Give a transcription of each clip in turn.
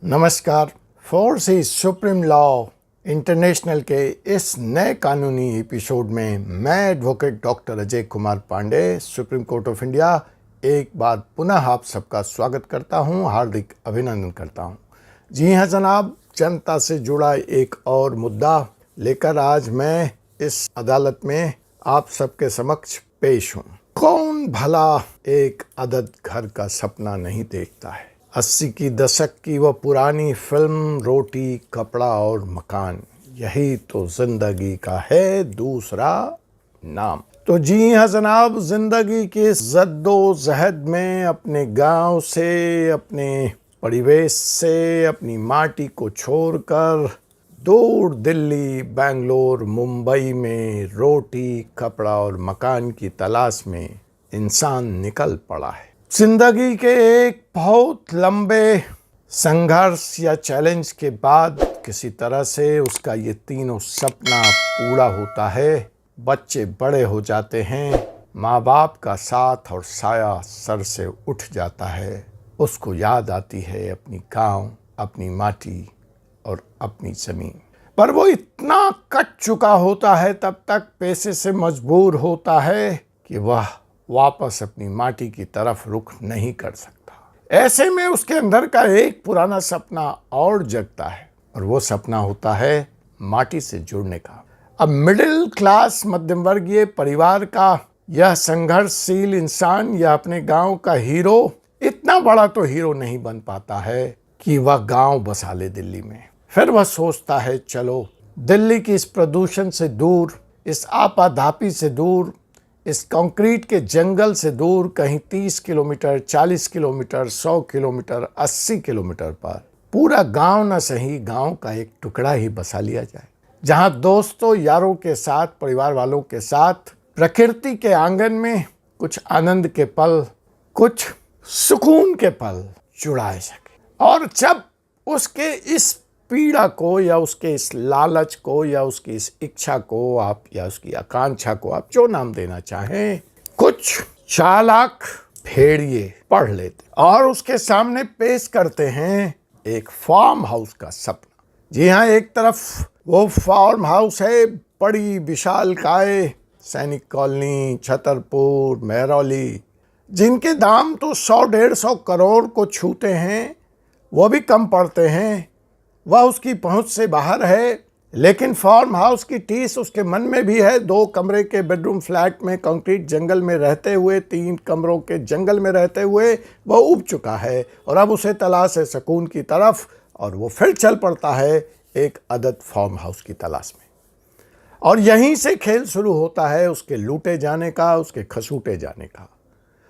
नमस्कार। Force is supreme law international के इस नए कानूनी एपिसोड में मैं advocate doctor Ajay Kumar Pandey, Supreme Court of India, एक बार पुनः आप सबका स्वागत करता हूं, हार्दिक अभिनंदन करता हूं। जी हां जनाब, जनता से जुड़ा एक और मुद्दा लेकर आज मैं इस अदालत में आप सबके समक्ष पेश हूं। कौन भला एक अदद घर का सपना नहीं देखता है। 80 की दशक की वह पुरानी फिल्म रोटी कपड़ा और मकान, यही तो जिंदगी का है दूसरा नाम। तो जी हाँ जनाब, जिंदगी की जद्दोजहद में अपने गांव से, अपने परिवेश से, अपनी माटी को छोड़कर दूर दिल्ली, बेंगलोर, मुंबई में रोटी कपड़ा और मकान की तलाश में इंसान निकल पड़ा है। जिंदगी के एक बहुत लंबे संघर्ष या चैलेंज के बाद किसी तरह से उसका ये तीनों सपना पूरा होता है। बच्चे बड़े हो जाते हैं, माँ बाप का साथ और साया सर से उठ जाता है। उसको याद आती है अपनी गांव, अपनी माटी और अपनी जमीन। पर वो इतना कट चुका होता है, तब तक पैसे से मजबूर होता है कि वह वापस अपनी माटी की तरफ रुख नहीं कर सकता। ऐसे में उसके अंदर का एक पुराना सपना और जगता है, और वो सपना होता है माटी से जुड़ने का। अब मिडिल क्लास मध्यम वर्गीय परिवार का यह संघर्षशील इंसान या अपने गांव का हीरो इतना बड़ा तो हीरो नहीं बन पाता है कि वह गांव बसा ले दिल्ली में। फिर वह सोचता है चलो दिल्ली की इस प्रदूषण से दूर, इस आपाधापी से दूर, इस कंक्रीट के जंगल से दूर कहीं 30 किलोमीटर, 40 किलोमीटर, 100 किलोमीटर, 80 किलोमीटर पर पूरा गांव न सही, गांव का एक टुकड़ा ही बसा लिया जाए, जहां दोस्तों यारों के साथ, परिवार वालों के साथ प्रकृति के आंगन में कुछ आनंद के पल, कुछ सुकून के पल जुड़ाए सके। और जब उसके इस पीड़ा को या उसके इस लालच को या उसकी इस इच्छा को आप, या उसकी आकांक्षा को आप जो नाम देना चाहें, कुछ चालाक भेड़िए पढ़ लेते और उसके सामने पेश करते हैं एक फार्म हाउस का सपना। जी हाँ, एक तरफ वो फार्म हाउस है बड़ी विशालकाय, सैनिक कॉलोनी, छतरपुर, महरौली, जिनके दाम तो 100-150 करोड़ को छूते हैं, वो भी कम पड़ते हैं, वह उसकी पहुंच से बाहर है। लेकिन फार्म हाउस की टीस उसके मन में भी है। 2 कमरे के बेडरूम फ्लैट में कंक्रीट जंगल में रहते हुए, 3 कमरों के जंगल में रहते हुए वह उब चुका है, और अब उसे तलाश है सुकून की तरफ, और वो फिर चल पड़ता है एक अदद फार्म हाउस की तलाश में। और यहीं से खेल शुरू होता है उसके लूटे जाने का, उसके खसूटे जाने का।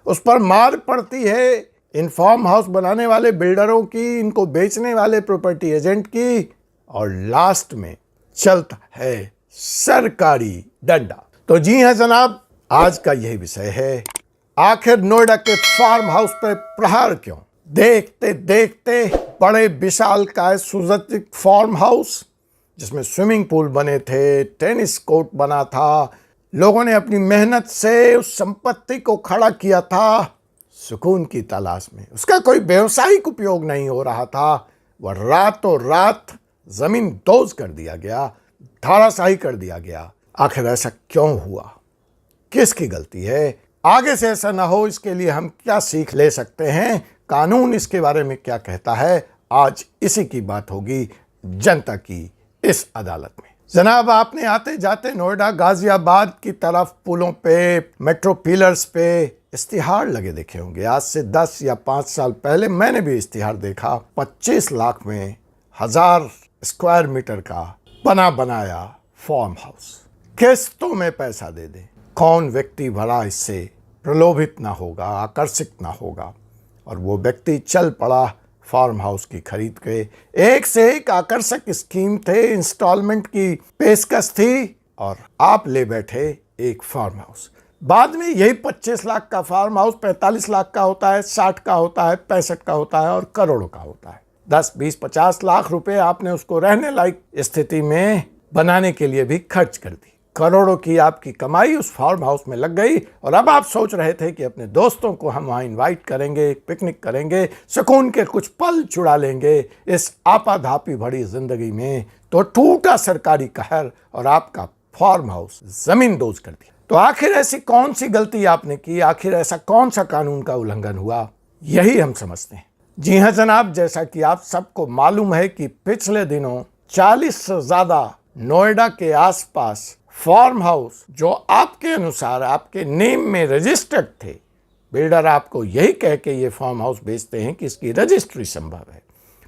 उस पर मार पड़ती है इन फार्म हाउस बनाने वाले बिल्डरों की, इनको बेचने वाले प्रॉपर्टी एजेंट की, और लास्ट में चलता है सरकारी डंडा। तो जी हां जनाब, आज का यही विषय है, आखिर नोएडा के फार्म हाउस पर प्रहार क्यों। देखते देखते बड़े विशालकाय सुसज्जित फार्म हाउस, जिसमें स्विमिंग पूल बने थे, टेनिस कोर्ट बना था, लोगों ने अपनी मेहनत से उस संपत्ति को खड़ा किया था सुकून की तलाश में। उसका कोई व्यवसायिक उपयोग नहीं हो रहा था, वह रातों रात जमीन दोज कर दिया गया, धाराशाही कर दिया गया। आखिर ऐसा क्यों हुआ, किसकी गलती है, आगे से ऐसा ना हो इसके लिए हम क्या सीख ले सकते हैं, कानून इसके बारे में क्या कहता है, आज इसी की बात होगी जनता की इस अदालत में। जनाब, आपने आते जाते नोएडा, गाजियाबाद की तरफ पुलों पे, मेट्रो पिलर्स पे इश्तिहार लगे देखे होंगे। आज से 10 या 5 साल पहले मैंने भी इश्तिहार देखा। 25 लाख में 1000 स्क्वायर मीटर का बना बनाया फार्म हाउस, किस्तों में पैसा दे दे। कौन व्यक्ति भला इससे प्रलोभित ना होगा, आकर्षित ना होगा। और वो व्यक्ति चल पड़ा फार्म हाउस की खरीद के। एक से एक आकर्षक स्कीम थे, इंस्टॉलमेंट की पेशकश थी, और आप ले बैठे एक फार्म हाउस। बाद में यही 25 लाख का फार्म हाउस 45 लाख का होता है, 60 का होता है, 65 का होता है, और करोड़ों का होता है। 10, 20, 50 लाख रुपए आपने उसको रहने लायक स्थिति में बनाने के लिए भी खर्च कर दी। करोड़ों की आपकी कमाई उस फार्म हाउस में लग गई और अब आप सोच रहे थे कि अपने दोस्तों को हम वहाँ इनवाइट करेंगे, पिकनिक करेंगे, सुकून के कुछ पल चुरा लेंगे इस आपाधापी भरी जिंदगी में, तो टूटा सरकारी कहर और आपका फार्म हाउस जमींदोज कर दिया। तो आखिर ऐसी कौन सी गलती आपने की, आखिर ऐसा कौन सा कानून का उल्लंघन हुआ, यही हम समझते हैं। जी हाँ जनाब, जैसा कि आप सबको मालूम है कि पिछले दिनों 40 से ज्यादा नोएडा के आसपास फार्म हाउस जो आपके अनुसार आपके नेम में रजिस्टर्ड थे, बिल्डर आपको यही कह के ये फार्म हाउस बेचते हैं कि इसकी रजिस्ट्री संभव है,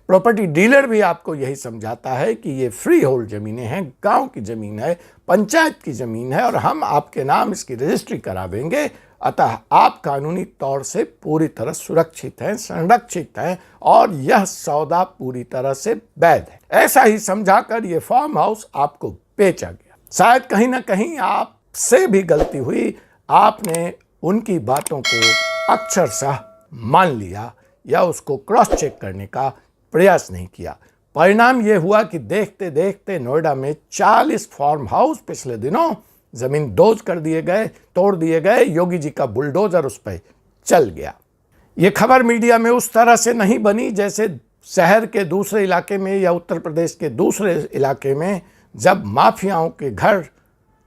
प्रॉपर्टी डीलर भी आपको यही समझाता है कि ये फ्री होल्ड जमीनें हैं, गांव की जमीन है, पंचायत की जमीन है और हम आपके नाम इसकी रजिस्ट्री करा देंगे, अतः आप कानूनी तौर से पूरी तरह सुरक्षित हैं, संरक्षित हैं और यह सौदा पूरी तरह से वैध है। ऐसा ही समझाकर ये फार्म हाउस आपको बेचा गया। शायद कहीं ना कहीं आपसे भी गलती हुई, आपने उनकी बातों को अक्षरशः मान लिया या उसको क्रॉस चेक करने का प्रयास नहीं किया। परिणाम यह हुआ कि देखते देखते नोएडा में 40 फार्म हाउस पिछले दिनों जमींदोज कर दिए गए, तोड़ दिए गए, योगी जी का बुलडोजर उस पर चल गया। ये खबर मीडिया में उस तरह से नहीं बनी जैसे शहर के दूसरे इलाके में या उत्तर प्रदेश के दूसरे इलाके में जब माफियाओं के घर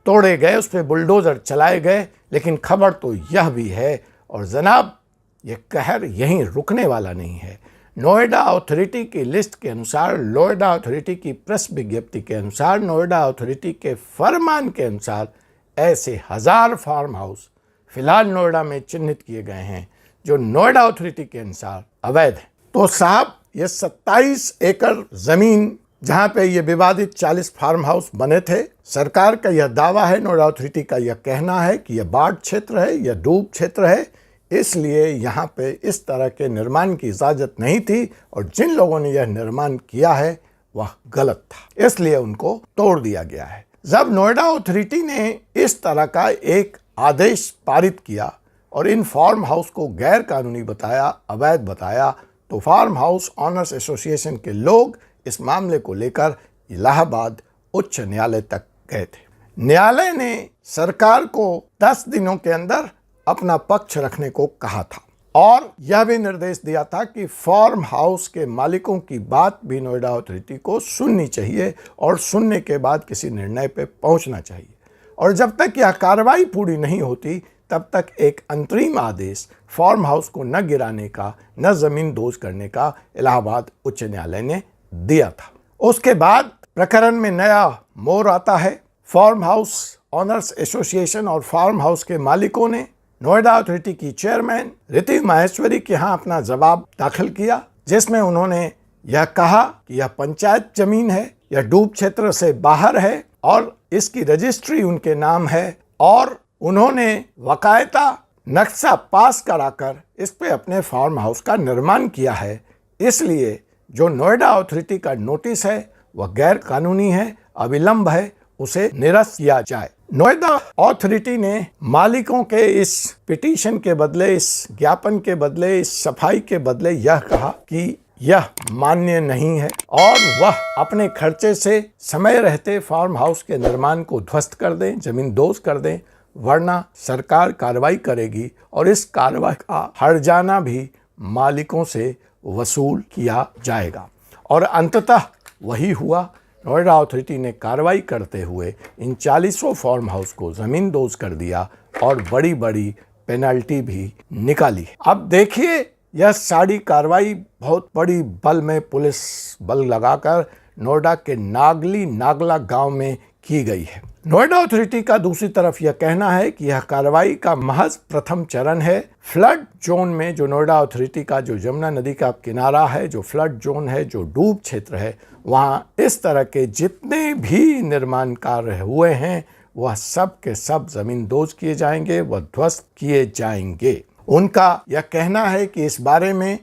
तोड़े गए, उस पर बुलडोजर चलाए गए, लेकिन खबर तो यह भी है और जनाब ये कहर यहीं रुकने वाला नहीं है। नोएडा अथॉरिटी की लिस्ट के अनुसार, नोएडा अथॉरिटी की प्रेस विज्ञप्ति के अनुसार, नोएडा अथॉरिटी के फरमान के अनुसार ऐसे 1000 फार्म हाउस फिलहाल नोएडा में चिन्हित किए गए हैं जो नोएडा अथॉरिटी के अनुसार अवैध है। तो साहब ये 27 एकड़ जमीन जहां पे ये विवादित 40 फार्म हाउस बने थे, सरकार का यह दावा है, नोएडा अथॉरिटी का यह कहना है कि यह बाढ़ क्षेत्र है, यह डूब क्षेत्र है, इसलिए यहाँ पे इस तरह के निर्माण की इजाज़त नहीं थी और जिन लोगों ने यह निर्माण किया है वह गलत था, इसलिए उनको तोड़ दिया गया है। जब नोएडा अथॉरिटी ने इस तरह का एक आदेश पारित किया और इन फार्म हाउस को गैर कानूनी बताया, अवैध बताया, तो फार्म हाउस ऑनर्स एसोसिएशन के लोग इस मामले को लेकर इलाहाबाद उच्च न्यायालय तक गए थे। न्यायालय ने सरकार को 10 दिनों के अंदर अपना पक्ष रखने को कहा था और यह भी निर्देश दिया था कि फार्म हाउस के मालिकों की बात भी नोएडा अथॉरिटी को सुननी चाहिए और सुनने के बाद किसी निर्णय पर पहुंचना चाहिए और जब तक यह कार्रवाई पूरी नहीं होती तब तक एक अंतरिम आदेश फार्म हाउस को न गिराने का, न जमींदोज करने का इलाहाबाद उच्च न्यायालय ने दिया था। उसके बाद प्रकरण में नया मोड़ आता है। फार्म हाउस ऑनर्स एसोसिएशन और फार्म हाउस के मालिकों ने नोएडा अथॉरिटी की चेयरमैन ऋतु माहेश्वरी के यहाँ अपना जवाब दाखिल किया, जिसमें उन्होंने यह कहा कि यह पंचायत जमीन है, यह डूब क्षेत्र से बाहर है और इसकी रजिस्ट्री उनके नाम है और उन्होंने वकायदा नक्शा पास कराकर इस पे अपने फार्म हाउस का निर्माण किया है, इसलिए जो नोएडा अथॉरिटी का नोटिस है वह गैर कानूनी है, अविलंब है, उसे निरस्त किया जाए। नोएडा अथॉरिटी ने मालिकों के इस पिटीशन के बदले, इस ज्ञापन के बदले, इस सफाई के बदले यह कहा कि यह मान्य नहीं है और वह अपने खर्चे से समय रहते फार्म हाउस के निर्माण को ध्वस्त कर दें, जमींदोज कर दें, वरना सरकार कार्रवाई करेगी और इस कार्रवाई का हर्जाना भी मालिकों से वसूल किया जाएगा। और अंततः वही हुआ। नोएडा अथॉरिटी ने कार्रवाई करते हुए इन 40 फार्म हाउस को जमींदोज कर दिया और बड़ी बड़ी पेनल्टी भी निकाली। अब देखिए यह सारी कार्रवाई बहुत बड़ी बल में पुलिस बल लगाकर नोएडा के नागला गांव में की गई है। नोएडा अथॉरिटी का दूसरी तरफ यह कहना है कि यह कार्रवाई का महज प्रथम चरण है। फ्लड जोन में जो नोएडा अथॉरिटी का जो जमुना नदी का किनारा है, जो फ्लड जोन है, जो डूब क्षेत्र है, वहाँ इस तरह के जितने भी निर्माण कार्य हुए हैं वह सब के सब जमींदोज किए जाएंगे, वह ध्वस्त किए जाएंगे। उनका यह कहना है कि इस बारे में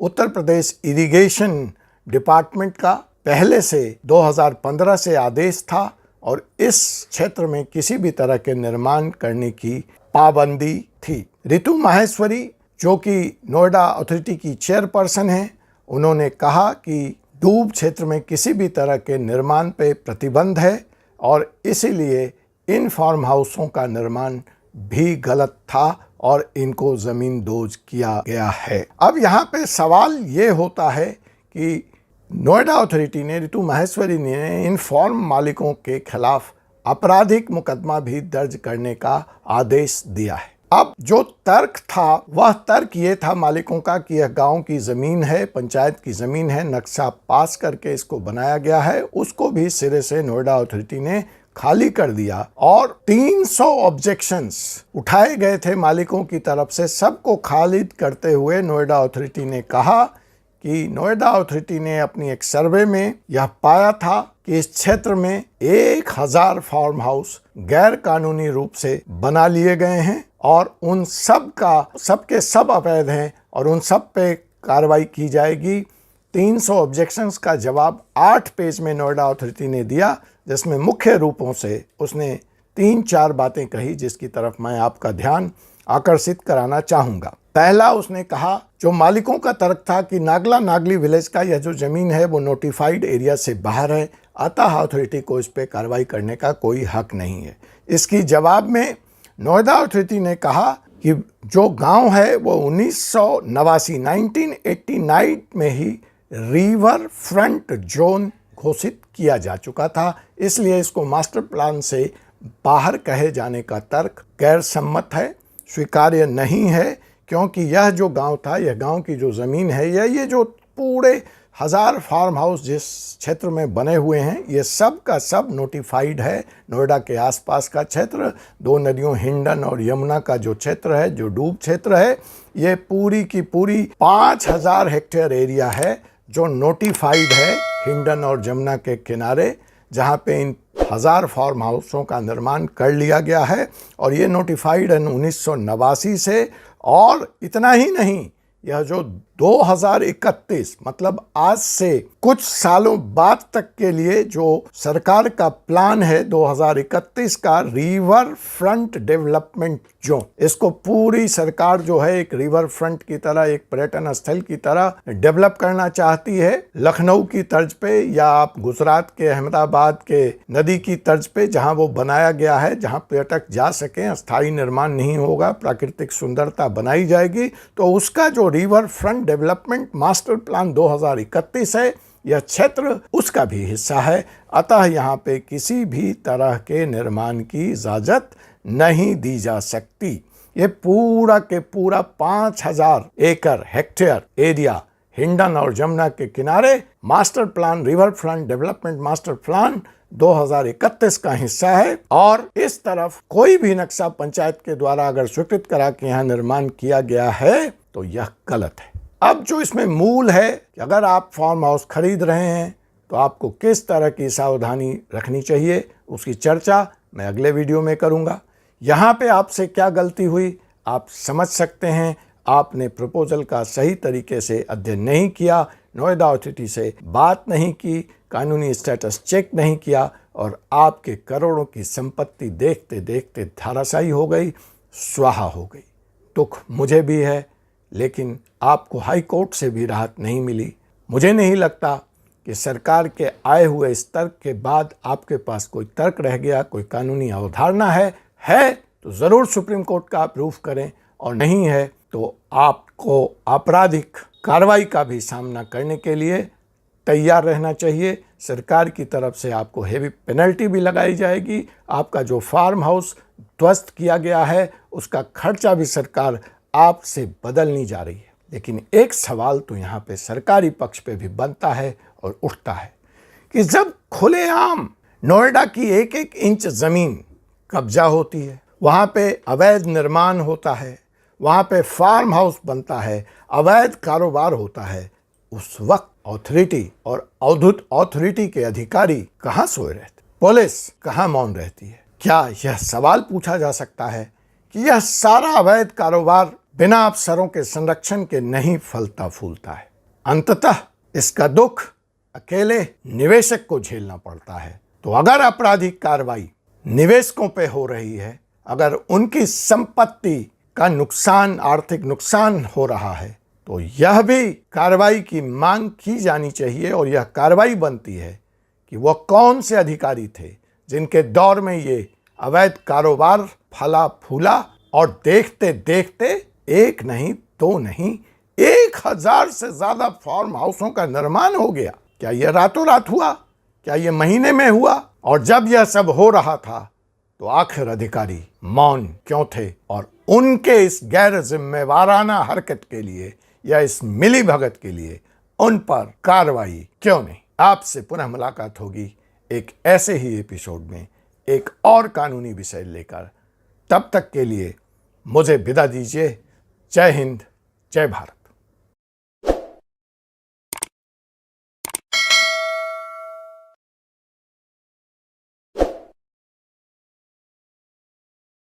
उत्तर प्रदेश इरिगेशन डिपार्टमेंट का पहले से 2015 से आदेश था और इस क्षेत्र में किसी भी तरह के निर्माण करने की पाबंदी थी। ऋतु माहेश्वरी जो कि नोएडा अथॉरिटी की चेयरपर्सन हैं, उन्होंने कहा कि डूब क्षेत्र में किसी भी तरह के निर्माण पे प्रतिबंध है और इसीलिए इन फार्म हाउसों का निर्माण भी गलत था और इनको जमीन दोज किया गया है। अब यहाँ पे सवाल ये होता है कि नोएडा अथॉरिटी ने, ऋतु माहेश्वरी ने इन फार्म मालिकों के खिलाफ आपराधिक मुकदमा भी दर्ज करने का आदेश दिया है। अब जो तर्क था वह तर्क ये था मालिकों का कि यह गांव की जमीन है, पंचायत की जमीन है, नक्शा पास करके इसको बनाया गया है, उसको भी सिरे से नोएडा अथॉरिटी ने खाली कर दिया और 300 ऑब्जेक्शंस उठाए गए थे मालिकों की तरफ से। सबको खारिज करते हुए नोएडा अथॉरिटी ने कहा कि नोएडा अथॉरिटी ने अपनी एक सर्वे में यह पाया था कि इस क्षेत्र में 1000 फार्म हाउस गैर कानूनी रूप से बना लिए गए हैं और उन सबके सब अवैध हैं और उन सब पे कार्रवाई की जाएगी। 300 ऑब्जेक्शंस का जवाब 8 पेज में नोएडा अथॉरिटी ने दिया, जिसमें मुख्य रूपों से उसने 3-4 बातें कही जिसकी तरफ मैं आपका ध्यान आकर्षित कराना चाहूँगा। पहला, उसने कहा जो मालिकों का तर्क था कि नागला नागली विलेज का यह जो जमीन है वो नोटिफाइड एरिया से बाहर है, अतः अथॉरिटी को इस पे कार्रवाई करने का कोई हक नहीं है। इसकी जवाब में नोएडा अथॉरिटी ने कहा कि जो गांव है वो 1989 में ही रिवर फ्रंट जोन घोषित किया जा चुका था, इसलिए इसको मास्टर प्लान से बाहर कहे जाने का तर्क गैर सम्मत है, स्वीकार्य नहीं है, क्योंकि यह जो गांव था, यह गांव की जो ज़मीन है, ये जो पूरे 1000 फार्म हाउस जिस क्षेत्र में बने हुए हैं, ये सब का सब नोटिफाइड है। नोएडा के आसपास का क्षेत्र, 2 नदियों हिंडन और यमुना का जो क्षेत्र है, जो डूब क्षेत्र है, ये पूरी की पूरी 5000 हेक्टेयर एरिया है जो नोटिफाइड है हिंडन और यमुना के किनारे, जहाँ पे इन 1000 फार्म हाउसों का निर्माण कर लिया गया है और ये नोटिफाइड है 1989 से। और इतना ही नहीं, यह जो 2031 मतलब आज से कुछ सालों बाद तक के लिए जो सरकार का प्लान है 2031 का रिवर फ्रंट डेवलपमेंट जोन, इसको पूरी सरकार जो है एक रिवर फ्रंट की तरह, एक पर्यटन स्थल की तरह डेवलप करना चाहती है, लखनऊ की तर्ज पे या आप गुजरात के अहमदाबाद के नदी की तर्ज पे, जहां वो बनाया गया है, जहां पर्यटक जा सकें, स्थायी निर्माण नहीं होगा, प्राकृतिक सुंदरता बनाई जाएगी। तो उसका जो river front development master plan 2031 है, यह क्षेत्र उसका भी हिस्सा है, अतः यहाँ पे किसी भी तरह के निर्माण की इजाजत नहीं दी जा सकती। ये पूरा के पूरा 5000 एकड़ हेक्टेयर एरिया हिंडन और यमुना के किनारे master plan, river front development master plan 2031 का हिस्सा है और इस तरफ कोई भी नक्शा पंचायत के द्वारा अगर स्वीकृत करा कि यहाँ निर्माण किया गया है तो यह गलत है। अब जो इसमें मूल है कि अगर आप फार्म हाउस खरीद रहे हैं तो आपको किस तरह की सावधानी रखनी चाहिए, उसकी चर्चा मैं अगले वीडियो में करूंगा। यहाँ पे आपसे क्या गलती हुई आप समझ सकते हैं। आपने प्रपोजल का सही तरीके से अध्ययन नहीं किया, नोएडा अथॉरिटी से बात नहीं की, कानूनी स्टेटस चेक नहीं किया और आपके करोड़ों की संपत्ति देखते देखते धराशायी हो गई, स्वाहा हो गई। दुख मुझे भी है, लेकिन आपको हाई कोर्ट से भी राहत नहीं मिली। मुझे नहीं लगता कि सरकार के आए हुए इस तर्क के बाद आपके पास कोई तर्क रह गया, कोई कानूनी अवधारणा है तो ज़रूर सुप्रीम कोर्ट का आप प्रूफ करें, और नहीं है तो आपको आपराधिक कार्रवाई का भी सामना करने के लिए तैयार रहना चाहिए। सरकार की तरफ से आपको हेवी पेनल्टी भी लगाई जाएगी। आपका जो फार्म हाउस ध्वस्त किया गया है उसका खर्चा भी सरकार आपसे बदलनी जा रही है। लेकिन एक सवाल तो यहाँ पे सरकारी पक्ष पे भी बनता है और उठता है कि जब खुलेआम नोएडा की 1-1 इंच जमीन कब्जा होती है, वहाँ पे अवैध निर्माण होता है, वहाँ पे फार्म हाउस बनता है, अवैध कारोबार होता है, उस वक्त अथॉरिटी और अवधूत अथॉरिटी के अधिकारी कहाँ सोए रहते, पुलिस कहाँ मौन रहती है? क्या यह सवाल पूछा जा सकता है कि यह सारा अवैध कारोबार बिना अफसरों के संरक्षण के नहीं फलता फूलता है? अंततः इसका दुख अकेले निवेशक को झेलना पड़ता है। तो अगर आपराधिक कार्रवाई निवेशकों पे हो रही है, अगर उनकी संपत्ति का नुकसान, आर्थिक नुकसान हो रहा है, तो यह भी कार्रवाई की मांग की जानी चाहिए। और यह कार्रवाई बनती है कि वह कौन से अधिकारी थे जिनके दौर में ये अवैध कारोबार फला फूला और देखते देखते एक नहीं दो नहीं 1000 से ज्यादा फार्म हाउसों का निर्माण हो गया। क्या यह रातों रात हुआ? क्या यह महीने में हुआ? और जब यह सब हो रहा था तो आखिर अधिकारी मौन क्यों थे? और उनके इस गैर जिम्मेवाराना हरकत के लिए या इस मिली भगत के लिए उन पर कार्रवाई क्यों नहीं? आपसे पुनः मुलाकात होगी एक ऐसे ही एपिसोड में एक और कानूनी विषय लेकर। तब तक के लिए मुझे विदा दीजिए। जय हिंद, जय भारत।